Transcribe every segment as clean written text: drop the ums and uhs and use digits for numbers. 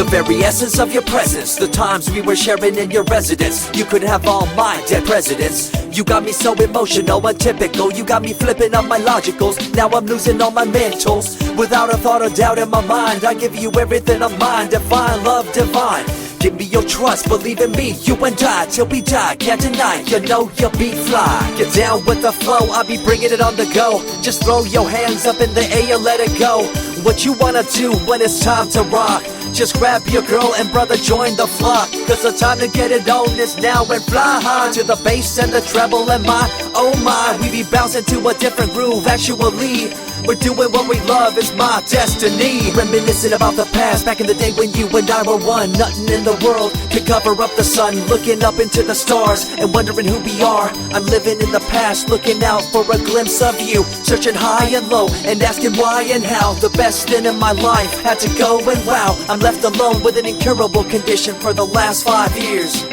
The very essence of your presence, the times we were sharing in your residence. You could have all my dead presidents. You got me so emotional, untypical. You got me flipping up my logicals. Now I'm losing all my mentals. Without a thought or doubt in my mind, I give you everything of mine. Divine love, divine. Give me your trust, believe in me, you and I, till we die, can't deny, you know you'll be fly. Get down with the flow, I'll be bringing it on the go. Just throw your hands up in the air, let it go. What you wanna do when it's time to rock? Just grab your girl and brother, join the flock. Cause the time to get it on is now, and fly high to the bass and the treble and my, oh my. We be bouncing to a different groove, actually. We're doing what we love, it's my destiny. Reminiscing about the past, back in the day when you and I were one. Nothing in the world could cover up the sun. Looking up into the stars and wondering who we are. I'm living in the past, looking out for a glimpse of you. Searching high and low and asking why and how. The best thing in my life had to go, and wow, I'm left alone with an incurable condition for the last 5 years.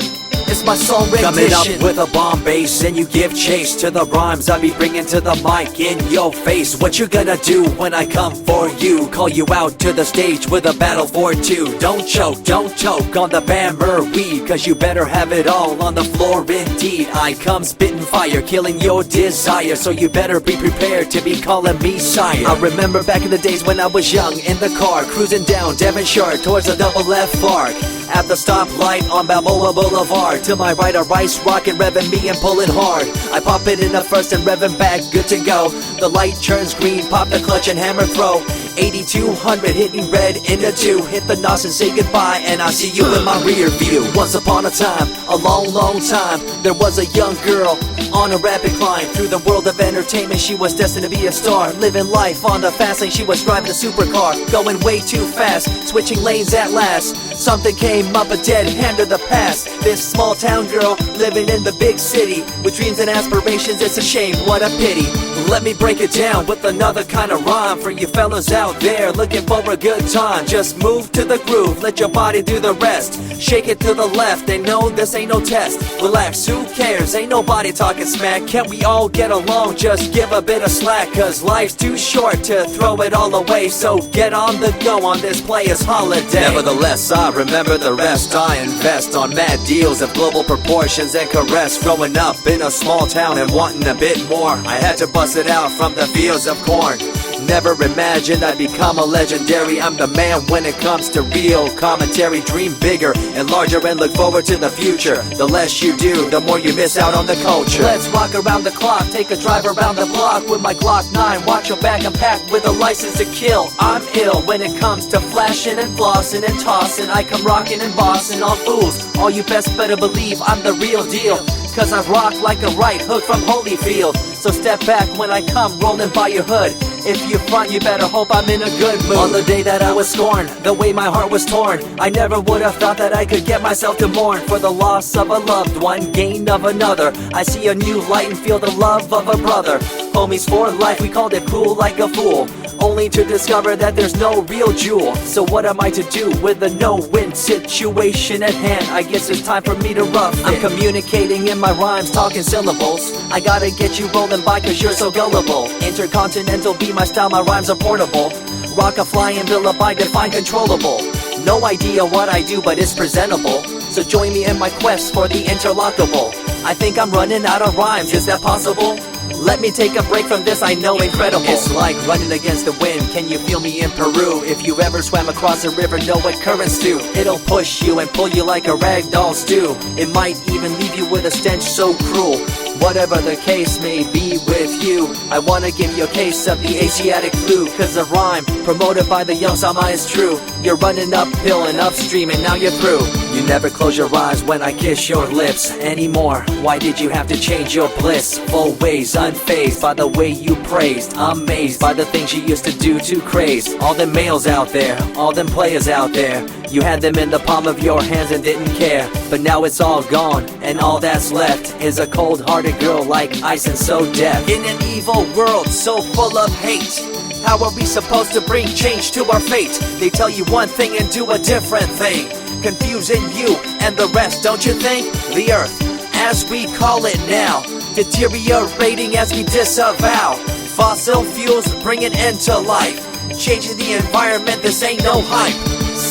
It's my song rendition. Coming up with a bomb bass and you give chase to the rhymes I be bringing to the mic in your face. What you gonna do when I come for you? Call you out to the stage with a battle for two. Don't choke on the bRO, cause you better have it all on the floor indeed. I come spitting fire, killing your desire, so you better be prepared to be calling me sire. I remember back in the days when I was young, in the car, cruising down Devonshire towards the double F arc. At the stoplight on Balboa Boulevard, to my right a rice rocket revving me and pulling hard. I pop it in the first and revving back, good to go. The light turns green, pop the clutch and hammer throw. 8200 hitting red in the 2. Hit the NOS and say goodbye, and I see you in my rear view. Once upon a time, a long time, there was a young girl on a rapid climb through the world of entertainment. She was destined to be a star, living life on the fast lane. She was driving a supercar, going way too fast, switching lanes at last. Something came up, a dead hand of the past. This small town girl living in the big city with dreams and aspirations. It's a shame, what a pity. Let me break it down with another kind of rhyme for you fellas out there looking for a good time. Just move to the groove, let your body do the rest. Shake it to the left, they know this ain't no test. Relax, who cares, ain't nobody talking smack. Can't we all get along, just give a bit of slack. Cause life's too short to throw it all away, so get on the go on this player's holiday. Nevertheless, I remember the rest. I invest on mad deals of global proportions and caress. Growing up in a small town and wanting a bit more, I had to bust it out from the fields of corn. Never imagined I'd become a legendary. I'm the man when it comes to real commentary. Dream bigger and larger and look forward to the future. The less you do, the more you miss out on the culture. Let's rock around the clock, take a drive around the block with my Glock 9. Watch your back, I'm packed with a license to kill. I'm ill when it comes to flashing and flossing and tossing. I come rocking and bossing on fools. All you best better believe I'm the real deal, cause I rock like a right hook from Holyfield. So step back when I come rolling by your hood. If you front, you better hope I'm in a good mood. On the day that I was scorned, the way my heart was torn, I never would have thought that I could get myself to mourn for the loss of a loved one, gain of another. I see a new light and feel the love of a brother. Homies for life, we called it cool like a fool, only to discover that there's no real jewel. So what am I to do with a no-win situation at hand? I guess it's time for me to rough it. I'm communicating in my rhymes, talking syllables. I gotta get you rolling by cause you're so gullible. Intercontinental be my style, my rhymes are portable. Rock a flying villa by define controllable. No idea what I do, but it's presentable. So join me in my quest for the interlockable. I think I'm running out of rhymes, is that possible? Let me take a break from this, I know incredible. It's like running against the wind, can you feel me in Peru? If you ever swam across a river, know what currents do. It'll push you and pull you like a ragdoll stew. It might even leave you with a stench so cruel. Whatever the case may be with you, I wanna give you a case of the Asiatic flu. Cause the rhyme promoted by the young Sama is true. You're running uphill and upstream and now you're through. You never close your eyes when I kiss your lips anymore. Why did you have to change your bliss? Full ways, unfazed by the way you praised. Amazed by the things you used to do to craze. All them males out there, all them players out there, you had them in the palm of your hands and didn't care. But now it's all gone, and all that's left is a cold-hearted girl like ice and so deaf. In an evil world so full of hate, how are we supposed to bring change to our fate? They tell you one thing and do a different thing, confusing you and the rest, don't you think? The earth, as we call it now, deteriorating as we disavow. Fossil fuels bring an end to life, changing the environment, this ain't no hype.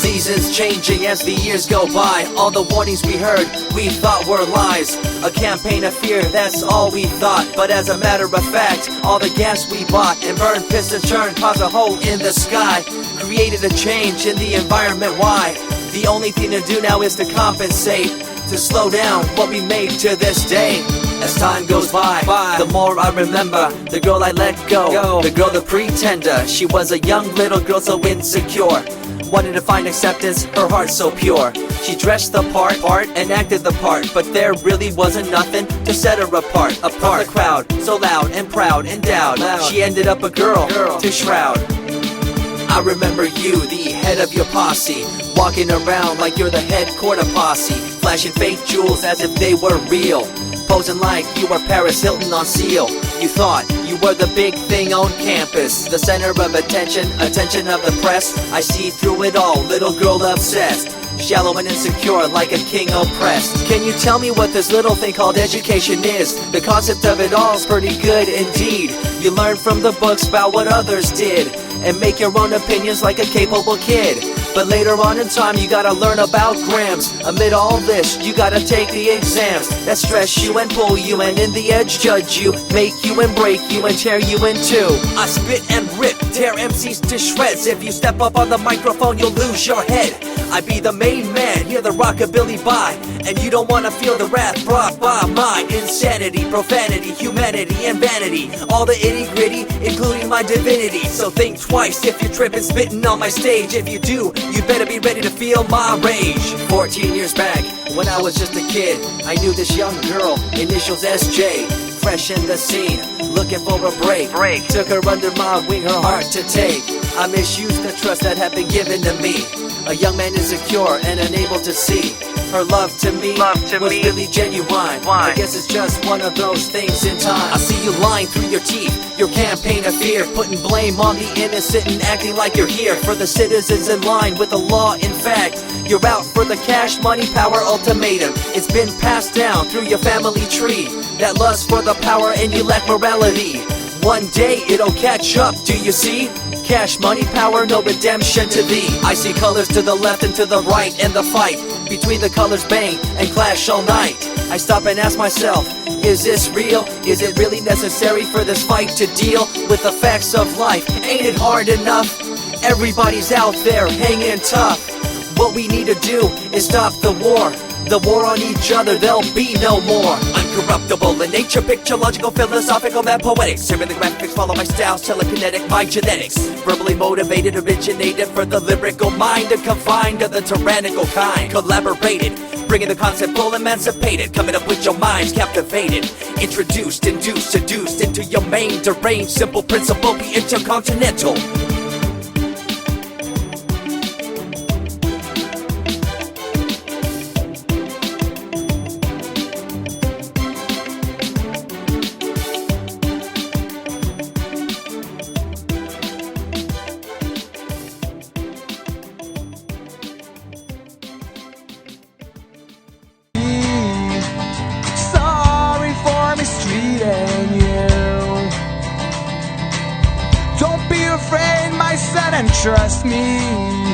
Seasons changing as the years go by. All the warnings we heard, we thought were lies. A campaign of fear, that's all we thought. But as a matter of fact, all the gas we bought and burned, pissed and churned caused a hole in the sky. Created a change in the environment, why? The only thing to do now is to compensate, to slow down what we made to this day. As time goes by, the more I remember the girl I let go, the girl, the pretender. She was a young little girl so insecure, wanted to find acceptance, her heart so pure. She dressed the part and acted the part, but there really wasn't nothing to set her apart from the crowd, so loud and proud, endowed. She ended up a girl to shroud. I remember you, the head of your posse, walking around like you're the head quarter posse, flashing fake jewels as if they were real, posing like you were Paris Hilton on seal. You thought you were the big thing on campus, the center of attention of the press. I see through it all, little girl obsessed, shallow and insecure like a king oppressed. Can you tell me what this little thing called education is? The concept of it all's pretty good indeed. You learn from the books about what others did and make your own opinions like a capable kid. But later on in time you gotta learn about grams. Amid all this you gotta take the exams that stress you and pull you, and in the edge judge you, make you and break you and tear you in two. I spit and rip, tear MCs to shreds. If you step up on the microphone you'll lose your head. I be the main man, hear the rockabilly by, and you don't wanna feel the wrath brought by my insanity, profanity, humanity, and vanity. All the itty gritty, including my divinity. So think twice if you're tripping, spitting on my stage. If you do, you better be ready to feel my rage. 14 years back, when I was just a kid, I knew this young girl, initials SJ, fresh in the scene, looking for a break. Took her under my wing, her heart to take. I misused the trust that had been given to me. A young man insecure and unable to see her love to me was really genuine. I guess it's just one of those things in time. I see you lying through your teeth, your campaign of fear, putting blame on the innocent and acting like you're here for the citizens in line with the law. In fact, you're out for the cash, money, power ultimatum. It's been passed down through your family tree, that lust for the power and you lack morality. One day it'll catch up, do you see? Cash, money, power, no redemption to thee. I see colors to the left and to the right, and the fight between the colors bang and clash all night. I stop and ask myself, is this real? Is it really necessary for this fight to deal with the facts of life? Ain't it hard enough? Everybody's out there hanging tough. What we need to do is stop the war on each other, there'll be no more. Uncorruptible in nature, picture, logical, philosophical, mad poetic. Serving the graphics, follow my style, telekinetic, my genetics. Verbally motivated, originated for the lyrical mind, and confined to the tyrannical kind. Collaborated, bringing the concept full emancipated, coming up with your minds captivated. Introduced, induced, seduced into your main deranged, simple principle, be intercontinental. Mistreating you. Don't be afraid, my son, and trust me.